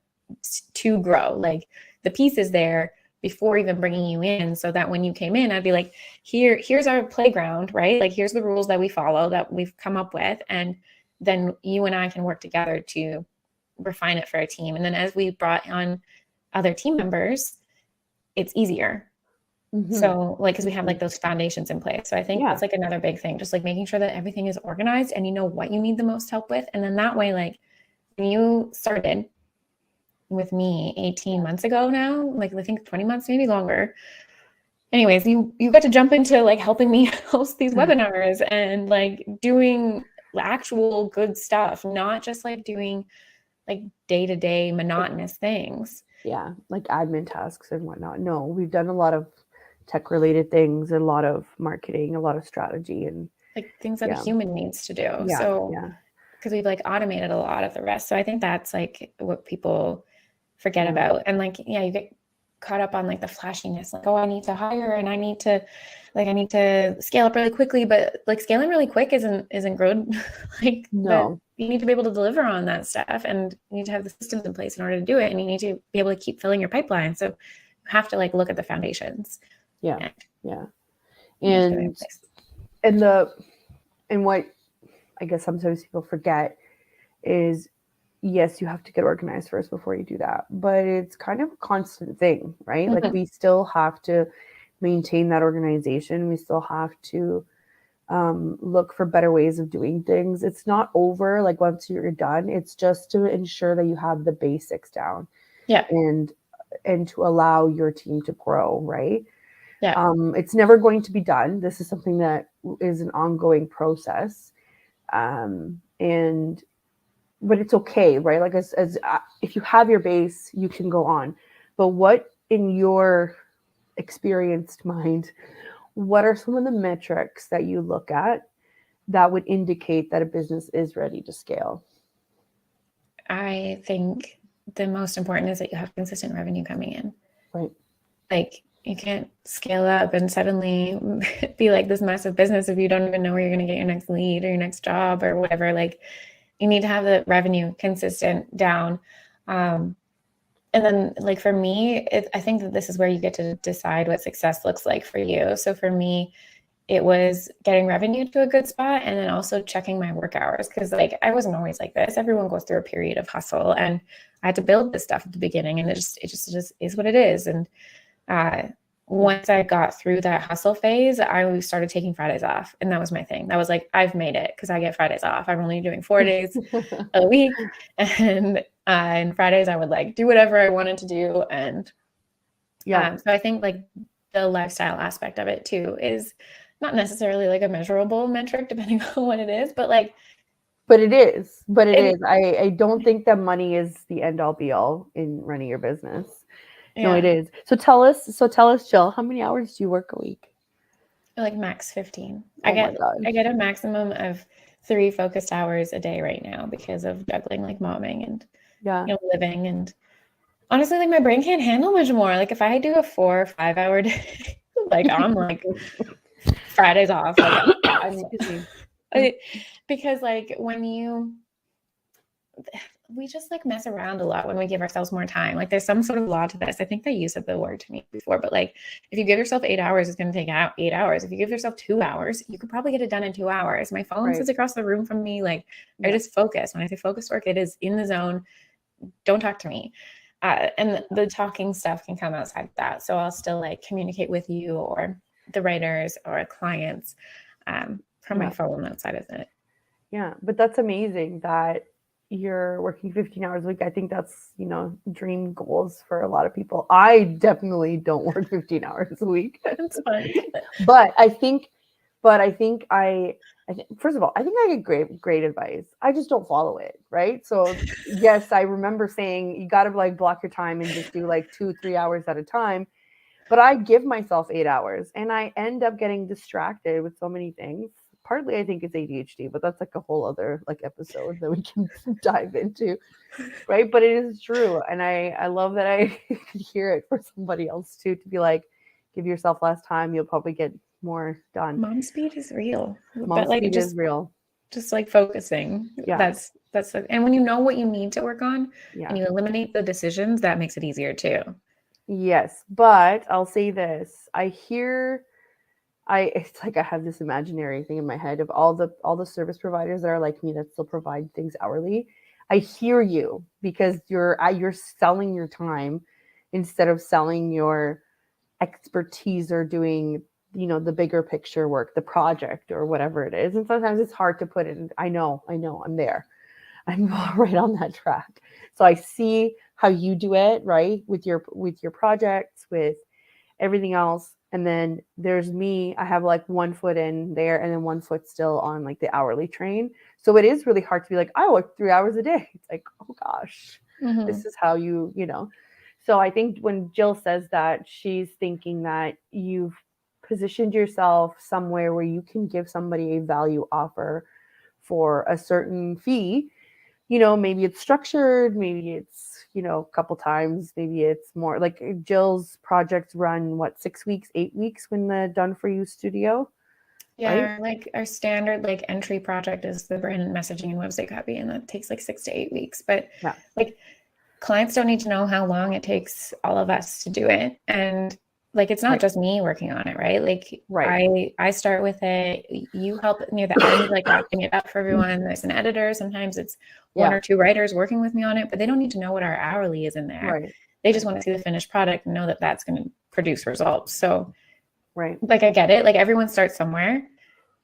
to grow. Like the piece is there before even bringing you in, so that when you came in, I'd be like, here's our playground, right? Like here's the rules that we follow, that we've come up with, and then you and I can work together to refine it for a team. And then as we brought on other team members, it's easier. Mm-hmm. So like, because we have like those foundations in place. So I think that's like another big thing, just like making sure that everything is organized and you know what you need the most help with. And then that way, like when you started with me 18 months ago now, like I think 20 months, maybe longer. Anyways, you got to jump into like helping me host these webinars and like doing actual good stuff, not just like doing like day-to-day monotonous things. Yeah, like admin tasks and whatnot. No, we've done a lot of tech-related things, a lot of marketing, a lot of strategy, and like things that a human needs to do. So because we've like automated a lot of the rest. So I think that's like what people forget about. And like, you get caught up on like the flashiness, like, oh, I need to hire and I need to scale up really quickly, but like scaling really quick isn't good. Like, no, you need to be able to deliver on that stuff, and you need to have the systems in place in order to do it. And you need to be able to keep filling your pipeline. So you have to like look at the foundations. Yeah. And what I guess sometimes people forget is, yes, you have to get organized first before you do that, but it's kind of a constant thing, right? Mm-hmm. Like we still have to maintain that organization. We still have to look for better ways of doing things. It's not over like once you're done. It's just to ensure that you have the basics down. Yeah. And to allow your team to grow, right? Yeah. It's never going to be done. This is something that is an ongoing process. But it's okay, right? Like as if you have your base, you can go on. But what, in your experienced mind, what are some of the metrics that you look at that would indicate that a business is ready to scale? I think the most important is that you have consistent revenue coming in. Right. Like you can't scale up and suddenly be like this massive business if you don't even know where you're going to get your next lead or your next job or whatever. Like, You need to have the revenue consistent down. And then like for me, I think that this is where you get to decide what success looks like for you. So for me, it was getting revenue to a good spot and then also checking my work hours. Cause like, I wasn't always like this. Everyone goes through a period of hustle, and I had to build this stuff at the beginning, and it just is what it is. And once I got through that hustle phase, I started taking Fridays off. And that was my thing. That was like, I've made it because I get Fridays off. I'm only doing 4 days a week. And Fridays I would like do whatever I wanted to do. And so I think like the lifestyle aspect of it too is not necessarily like a measurable metric depending on what it is, but like. But it is. I don't think that money is the end all be all in running your business. Yeah. No, it is. So tell us, Jill, how many hours do you work a week? Like max 15. I get a maximum of 3 focused hours a day right now because of juggling like momming and living. And honestly, like my brain can't handle much more. Like if I do a 4 or 5 hour day, like I'm like Fridays off. Like because like we just like mess around a lot when we give ourselves more time. Like there's some sort of law to this. I think they used the word to me before, but like if you give yourself 8 hours, it's going to take out 8 hours. If you give yourself 2 hours, you could probably get it done in 2 hours. My phone sits across the room from me. Like I just focus. When I say focus work, it is in the zone. Don't talk to me. And the talking stuff can come outside of that. So I'll still like communicate with you or the writers or clients from my phone outside of it. Yeah, but that's amazing that you're working 15 hours a week. I think that's, dream goals for a lot of people. I definitely don't work 15 hours a week. That's fine. But I think first of all, I think I get great advice. I just don't follow it. Right. So yes, I remember saying you got to like block your time and just do like 2-3 hours at a time. But I give myself 8 hours and I end up getting distracted with so many things. Partly I think it's ADHD, but that's like a whole other like episode that we can dive into. Right. But it is true. And I love that I could hear it for somebody else too, to be like, give yourself less time. You'll probably get more done. Mom speed is real. Mom speed is real. Just like focusing. Yeah. That's and when you know what you need to work on and you eliminate the decisions, that makes it easier too. Yes. But I'll say this. It's like I have this imaginary thing in my head of all the service providers that are like me that still provide things hourly. I hear you because you're selling your time instead of selling your expertise or doing, the bigger picture work, the project or whatever it is. And sometimes it's hard to put it in. I know I'm there. I'm right on that track. So I see how you do it, right? With your projects, with everything else. And then there's me, I have like 1 foot in there and then 1 foot still on like the hourly train. So it is really hard to be like, I work 3 hours a day. It's like, oh gosh, This is how you. So I think when Jill says that, she's thinking that you've positioned yourself somewhere where you can give somebody a value offer for a certain fee. Maybe it's structured, maybe it's, a couple times, maybe it's more like Jill's projects run 6 weeks, 8 weeks when the Done For You studio. Yeah, right? Like our standard like entry project is the brand messaging and website copy, and that takes like 6 to 8 weeks. But like clients don't need to know how long it takes all of us to do it. And like, it's not just me working on it, right? Like I start with it, you help near the end, like wrapping it up for everyone. There's an editor. Sometimes it's 1 or 2 writers working with me on it, but they don't need to know what our hourly is in there. Right. They just want to see the finished product and know that that's going to produce results. So like, I get it. Like everyone starts somewhere,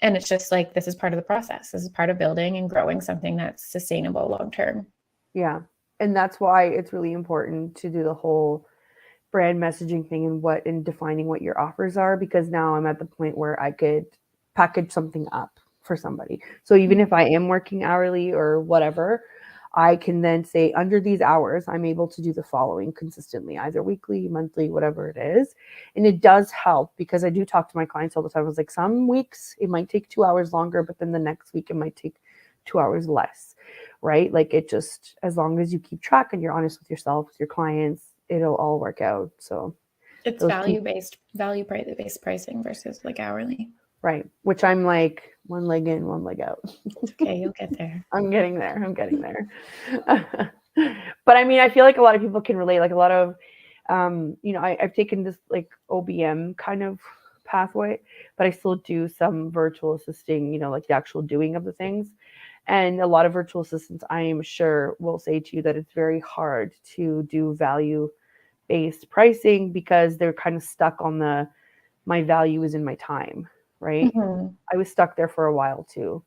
and it's just like, this is part of the process. This is part of building and growing something that's sustainable long-term. Yeah. And that's why it's really important to do the whole brand messaging thing and defining what your offers are, because now I'm at the point where I could package something up for somebody. So even if I am working hourly or whatever, I can then say under these hours, I'm able to do the following consistently, either weekly, monthly, whatever it is. And it does help because I do talk to my clients all the time. I was like, some weeks it might take 2 hours longer, but then the next week it might take 2 hours less, right? Like it just, as long as you keep track and you're honest with yourself, with your clients, it'll all work out. So it's value-based pricing versus like hourly. Right. Which I'm like one leg in, one leg out. It's okay, you'll get there. I'm getting there. I'm getting there. But I mean, I feel like a lot of people can relate. Like a lot of, I've taken this like OBM kind of pathway, but I still do some virtual assisting, like the actual doing of the things. And a lot of virtual assistants, I am sure, will say to you that it's very hard to do value based pricing because they're kind of stuck on my value is in my time, right? Mm-hmm. I was stuck there for a while too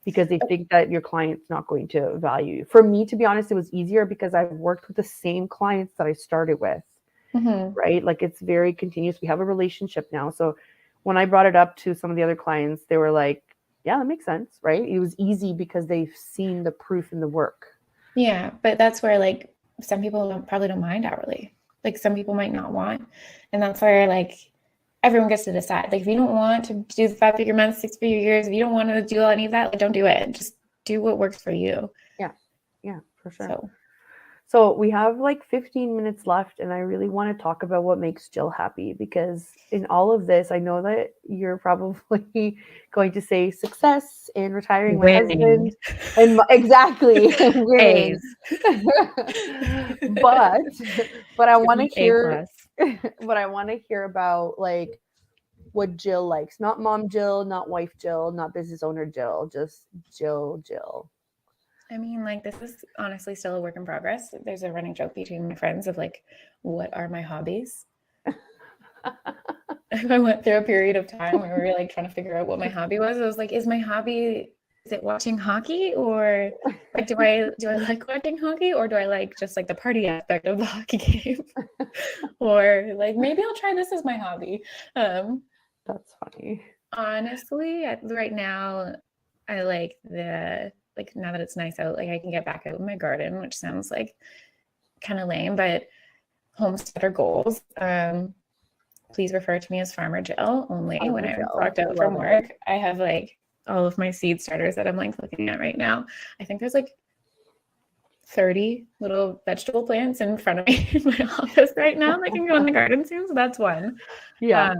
because they think that your client's not going to value you. For me, to be honest, it was easier because I've worked with the same clients that I started with, Mm-hmm. right? Like it's very continuous. We have a relationship now. So when I brought it up to some of the other clients, they were like, yeah, that makes sense, right? It was easy because they've seen the proof in the work. Yeah, but that's where like some people probably don't mind hourly. Like some people might not want. And that's where like everyone gets to decide. Like if you don't want to do the 5-figure months, 6-figure years, if you don't want to do any of that, like don't do it. Just do what works for you. Yeah, for sure. So we have like 15 minutes left, and I really want to talk about what makes Jill happy because in all of this, I know that you're probably going to say success and retiring my husband, and exactly winning. but I want to hear, but I want to hear about like what Jill likes, not mom Jill, not wife Jill, not business owner Jill, just Jill. I mean, like, this is honestly still a work in progress. There's a running joke between my friends of like, what are my hobbies? I went through a period of time where we were like trying to figure out what my hobby was. I was like, is it watching hockey, or like do I like watching hockey, or do I like just like the party aspect of the hockey game? Or like maybe I'll try this as my hobby. That's funny. Honestly, right now I like now that it's nice out, like I can get back out in my garden, which sounds like kind of lame, but homesteader goals. Please refer to me as Farmer Jill only when I'm clocked out from work. I have like all of my seed starters that I'm like looking at right now. I think there's like 30 little vegetable plants in front of me in my office right now that can go in the garden soon. So that's one. Yeah.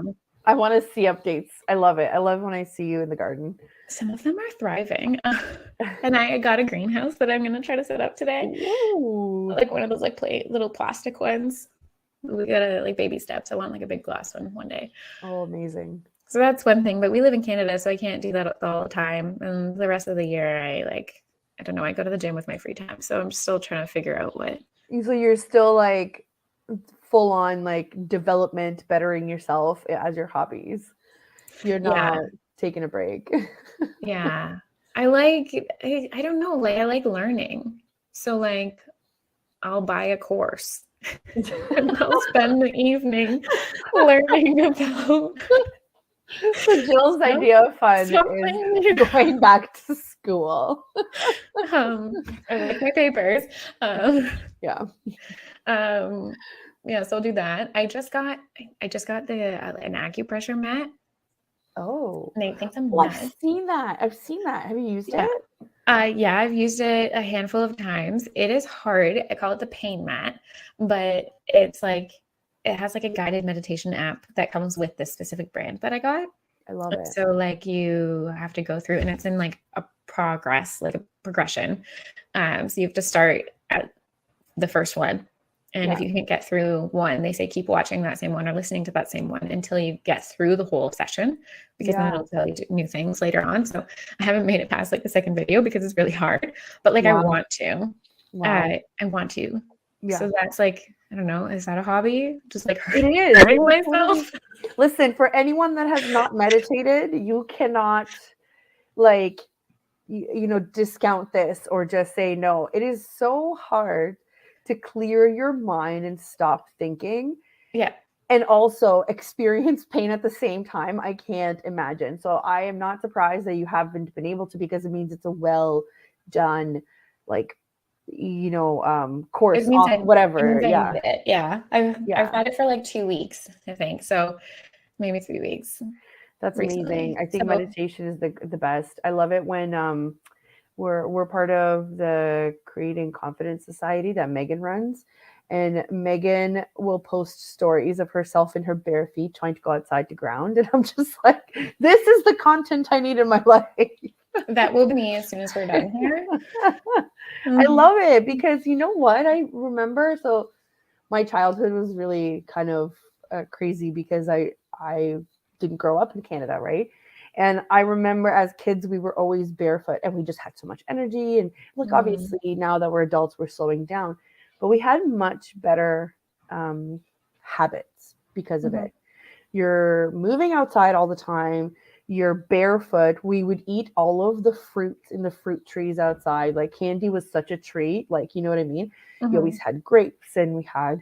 I want to see updates. I love it. I love when I see you in the garden. Some of them are thriving. And I got a greenhouse that I'm going to try to set up today. Ooh. Like one of those like little plastic ones. We got to like baby steps. I want like a big glass one day. Oh, amazing. So that's one thing, but we live in Canada, so I can't do that all the time. And the rest of the year, I don't know, I go to the gym with my free time. So I'm still trying to figure out what. So you're still like full on like development, bettering yourself as your hobbies. You're not taking a break. Yeah. I don't know, like I like learning. So like I'll buy a course and I'll spend the evening learning about. So Jill's idea of fun is going back to school. I like my papers. Yeah. Yeah, so I'll do that. I just got an acupressure mat. Oh, Nate thinks I'm nuts. I've seen that. Have you used it? Yeah, I've used it a handful of times. It is hard. I call it the pain mat, but it's like it has like a guided meditation app that comes with this specific brand that I got. I love it. So like you have to go through, and it's in like a progression. So you have to start at the first one. And if you can't get through one, they say keep watching that same one or listening to that same one until you get through the whole session, because then it'll tell you new things later on. So I haven't made it past like the second video because it's really hard, but like I want to. I want to. Yeah. So that's like, I don't know, is that a hobby? Just like hurting myself? Listen, for anyone that has not meditated, you cannot like, discount this or just say no. It is so hard to clear your mind and stop thinking. Yeah. And also experience pain at the same time. I can't imagine. So I am not surprised that you haven't been able to, because it means it's a well done, like, course, whatever. I've had it for like 2 weeks, I think. So maybe 3 weeks. That's amazing. I think meditation is the best. I love it when we're part of the Creating Confidence Society that Megan runs. and Megan will post stories of herself in her bare feet trying to go outside to ground. And I'm just like, this is the content I need in my life. That will be me as soon as we're done here. I love it because you know what? I remember, so my childhood was really kind of crazy because I didn't grow up in Canada, right? And I remember as kids, we were always barefoot and we just had so much energy. And look, obviously, now that we're adults, we're slowing down, but we had much better habits because of it. You're moving outside all the time. You're barefoot. We would eat all of the fruits in the fruit trees outside. Like candy was such a treat. Like, you know what I mean? You always had grapes and we had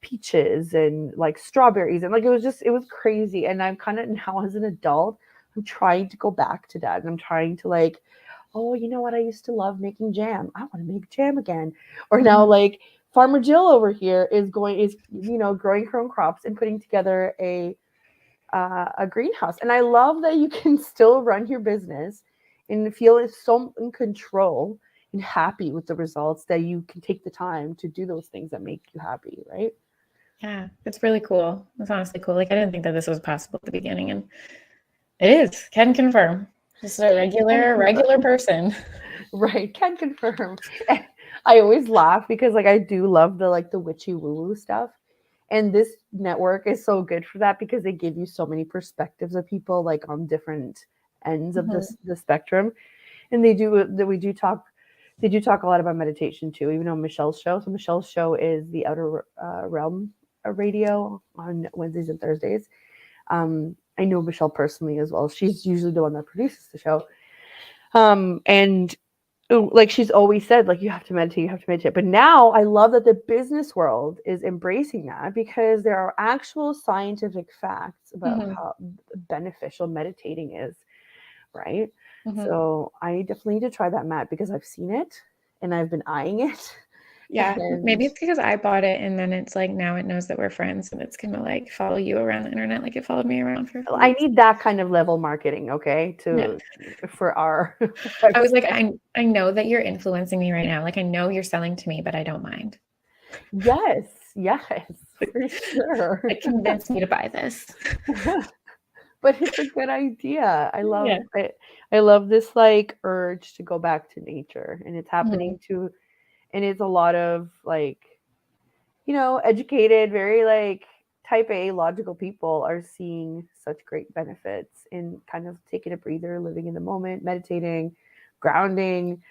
peaches and like strawberries. And like, it was crazy. And I'm kind of now as an adult, I'm trying to go back to that. And I'm trying to like, oh, you know what? I used to love making jam. I want to make jam again. Or now like Farmer Jill over here is growing her own crops and putting together a greenhouse. And I love that you can still run your business and feel so in control and happy with the results that you can take the time to do those things that make you happy, right? Yeah, it's really cool. It's honestly cool. Like I didn't think that this was possible at the beginning, and it is. Can confirm. Just a regular person. Right, can confirm. I always laugh because like I do love the witchy woo-woo stuff. And this network is so good for that because they give you so many perspectives of people like on different ends of the spectrum. And they do talk a lot about meditation too, even on Michelle's show. So Michelle's show is the Outer Realm Radio on Wednesdays and Thursdays. I know Michelle personally as well. She's usually the one that produces the show. And like she's always said, like you have to meditate. But now I love that the business world is embracing that because there are actual scientific facts about how beneficial meditating is, right? So I definitely need to try that mat because I've seen it and I've been eyeing it. Yeah, maybe it's because I bought it and then it's like now it knows that we're friends and it's gonna like follow you around the internet like it followed me around for. I need that kind of level marketing, okay? For our. I was like, I know that you're influencing me right now. Like I know you're selling to me, but I don't mind. Yes, for sure. It convinced me to buy this. But it's a good idea. I love it. I love this like urge to go back to nature, and it's happening and it's a lot of like, educated, very like type A logical people are seeing such great benefits in kind of taking a breather, living in the moment, meditating, grounding,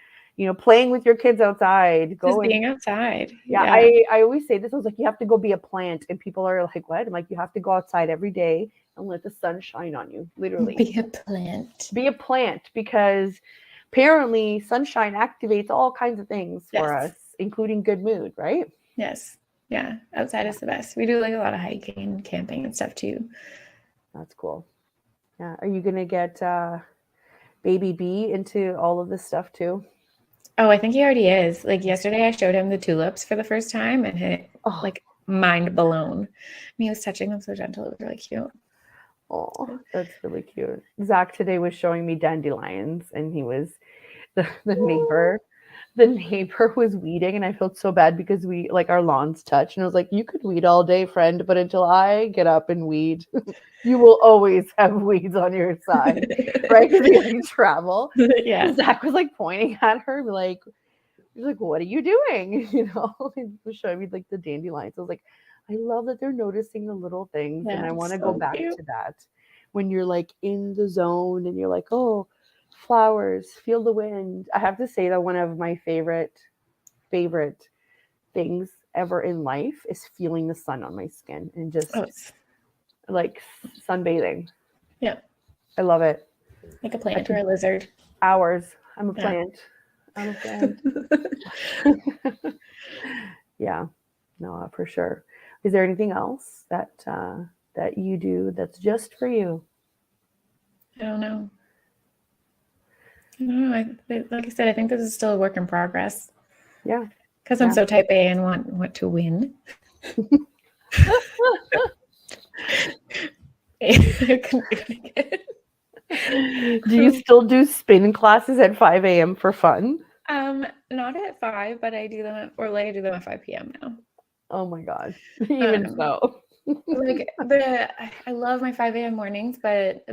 playing with your kids outside, just being outside. Yeah. I always say this. I was like, you have to go be a plant. And people are like, what? I'm like, you have to go outside every day and let the sun shine on you. Literally. Be a plant. Be a plant because apparently sunshine activates all kinds of things for us, including good mood, right? Yes. Yeah. Outside is the best. We do like a lot of hiking, camping and stuff too. That's cool. Yeah. Are you going to get baby B into all of this stuff too? Oh, I think he already is. Like yesterday I showed him the tulips for the first time and he like mind blown. He was touching them so gentle. It was really cute. Oh, that's really cute. Zach today was showing me dandelions and he was the neighbor. The neighbor was weeding and I felt so bad because we like our lawns touch and I was like, you could weed all day, friend, but until I get up and weed, you will always have weeds on your side, right? Because you travel. Yeah. Zach was like pointing at her, like, he's like, what are you doing? He was showing me like the dandelions. I was like, I love that they're noticing the little things. And I want to go back to that when you're like in the zone and you're like, oh, flowers, feel the wind. I have to say that one of my favorite things ever in life is feeling the sun on my skin and just like sunbathing. Yeah. I love it. Like a plant or a lizard. Hours. I'm a plant. Yeah. No, for sure. Is there anything else that you do that's just for you? I don't know. Like I said, I think this is still a work in progress. Yeah. Because I'm so type A and want to win. Do you still do spin classes at 5 a.m. for fun? Not at 5, but I do them at 5 p.m. now. Oh my God. Even so. Like I love my 5 a.m. mornings, but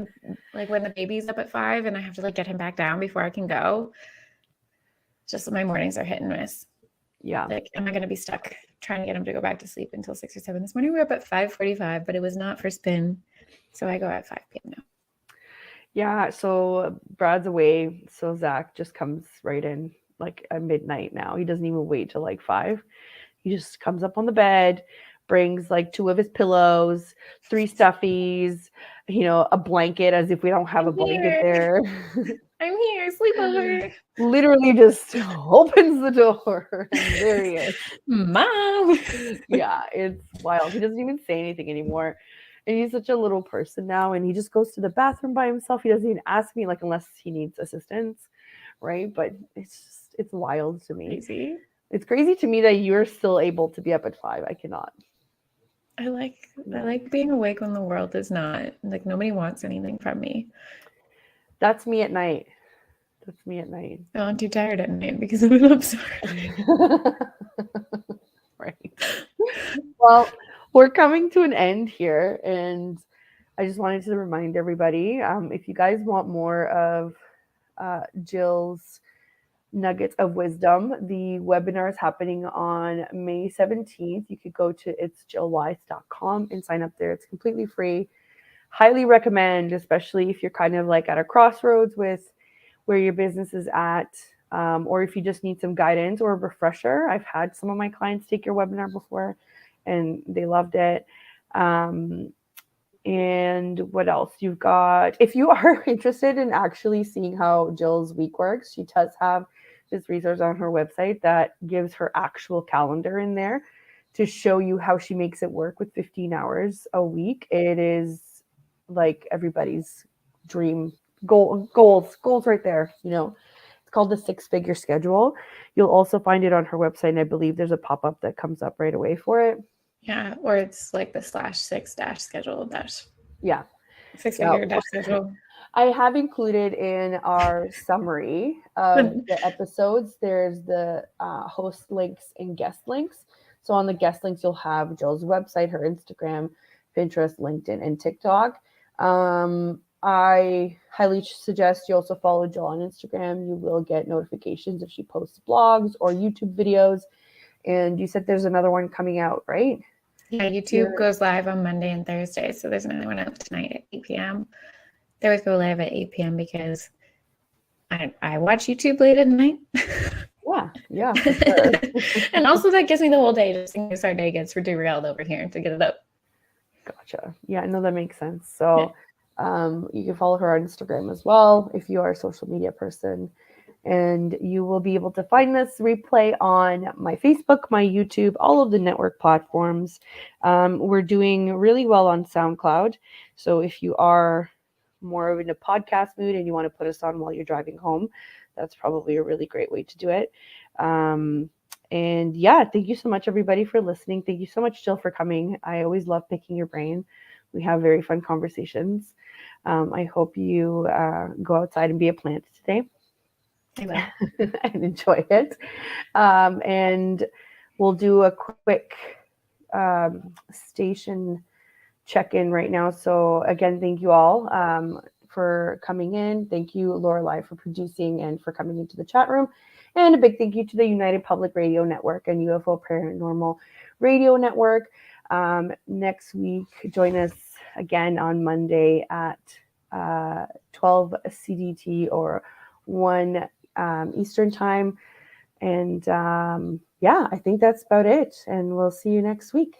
like when the baby's up at 5 and I have to like get him back down before I can go, just my mornings are hit and miss. Yeah. Like, am I going to be stuck trying to get him to go back to sleep until 6 or 7 this morning? We're up at 5:45, but it was not for spin. So I go at 5 p.m. now. Yeah. So Brad's away. So Zach just comes right in like at midnight now. He doesn't even wait till like 5. He just comes up on the bed, brings like 2 of his pillows, 3 stuffies, a blanket as if we don't have a blanket there. I'm here, sleepover. Literally just opens the door and there he is. Mom. Yeah, it's wild. He doesn't even say anything anymore. And he's such a little person now, and he just goes to the bathroom by himself. He doesn't even ask me, like, unless he needs assistance, right? But it's wild to me. Crazy. It's crazy to me that you're still able to be up at 5. I cannot. I like being awake when the world is not. Like, nobody wants anything from me. That's me at night. That's me at night. Oh, I'm too tired at night because I'm up so early. Right. Well, we're coming to an end here, and I just wanted to remind everybody, if you guys want more of Jill's nuggets of wisdom, the webinar is happening on May 17th. You could go to itsjillwise.com and sign up there. It's completely free. Highly recommend, especially if you're kind of like at a crossroads with where your business is at, or if you just need some guidance or a refresher. I've had some of my clients take your webinar before and they loved it. And what else? You've got, if you are interested in actually seeing how Jill's week works, she does have this resource on her website that gives her actual calendar in there to show you how she makes it work with 15 hours a week. It is like everybody's dream goals right there. It's called the 6-figure schedule. You'll also find it on her website, and I believe there's a pop-up that comes up right away for it. Yeah, or it's like the /6 schedule yeah 6-figure schedule. I have included in our summary of the episodes, there's the host links and guest links. So on the guest links, you'll have Jill's website, her Instagram, Pinterest, LinkedIn, and TikTok. I highly suggest you also follow Jill on Instagram. You will get notifications if she posts blogs or YouTube videos. And you said there's another one coming out, right? Yeah, YouTube goes live on Monday and Thursday. So there's another one out tonight at 8 p.m. They always go live at 8 p.m. because I watch YouTube late at night. Yeah. For sure. And also that gives me the whole day just in case our day gets derailed over here to get it up. Gotcha. Yeah, no, that makes sense. So you can follow her on Instagram as well if you are a social media person. And you will be able to find this replay on my Facebook, my YouTube, all of the network platforms. We're doing really well on SoundCloud. So if you are more in a podcast mood and you want to put us on while you're driving home, that's probably a really great way to do it. And yeah, thank you so much, everybody, for listening. Thank you so much, Jill, for coming. I always love picking your brain. We have very fun conversations. I hope you go outside and be a plant today. I will. And enjoy it. And we'll do a quick station check-in right now. So again, thank you all for coming in. Thank you, Lorelei, for producing and for coming into the chat room. And a big thank you to the United Public Radio Network and UFO Paranormal Radio Network. Next week, join us again on Monday at 12 CDT or 1 Eastern time. And yeah, I think that's about it. And we'll see you next week.